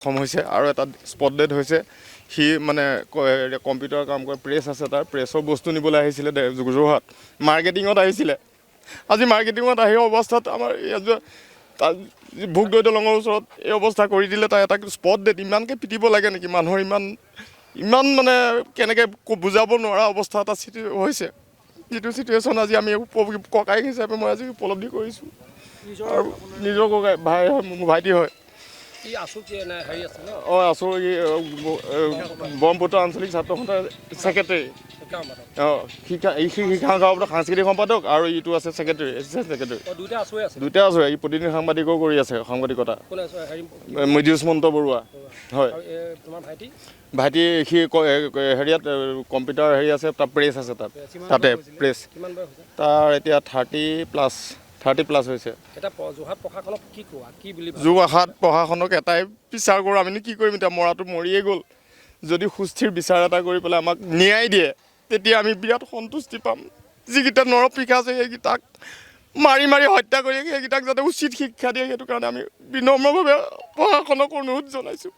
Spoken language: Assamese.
হৈছে আৰু এটা স্পট ডেড হৈছে। সি মানে কম্পিউটাৰ কাম কৰে, প্ৰেছ আছে তাৰ, প্ৰেছৰ বস্তু নিবলৈ আহিছিলে যোৰহাট, মাৰ্কেটিঙত আহিছিলে। আজি মাৰ্কেটিঙত আহি অৱস্থাত আমাৰ তাত ভোগদৈ দলঙৰ ওচৰত এই অৱস্থা কৰি দিলে। তাৰ এটা স্পট ডেড। ইমানকৈ পিটিব লাগে নেকি মানুহৰ? ইমান মানে কেনেকৈ বুজাব নোৱাৰা অৱস্থা এটা হৈছে। যিটো চিটুৱেশ্যন আজি আমি ককায়েক হিচাপে মই আজি উপলব্ধি কৰিছোঁ। আৰু নিজৰ ককাই ভাই হয়, মোৰ ভাইটি হয়। আছো ব্ৰহ্মপুত্ৰ আঞ্চলিক ছাত্ৰ সন্থাৰ ছেক্ৰেটাৰী। শিক্ষা সাংস্কৃতিক সম্পাদক আৰু ইটো আছে ছেক্ৰেটাৰী, এছিষ্টেণ্ট ছেক্ৰেটাৰী। দুইটা আছো। এই প্ৰতিদিন সাংবাদিকো কৰি আছে, সাংবাদিকতা। মৃদুস্মন্ত বৰুৱা হয়। ভাইটি সি হেৰিয়াত কম্পিউটাৰ হেৰি আছে, তাত প্ৰেছ আছে, তাতে প্ৰেছ। তাৰ এতিয়া 30+ হৈছে। যোৰহাট প্ৰশাসনক এটাই বিচাৰ কৰোঁ, আমিনো কি কৰিম এতিয়া? মৰাটো মৰিয়ে গ'ল। যদি সুস্থিৰ বিচাৰ এটা কৰি পেলাই আমাক ন্যায় দিয়ে, তেতিয়া আমি বিৰাট সন্তুষ্টি পাম। যিকেইটা নৰপিশা আছে সেইকেইটাক মাৰি হত্যা কৰি সেইকেইটাক যাতে উচিত শিক্ষা দিয়ে, সেইটো কাৰণে আমি বিনম্ৰভাৱে প্ৰশাসনক অনুৰোধ জনাইছোঁ।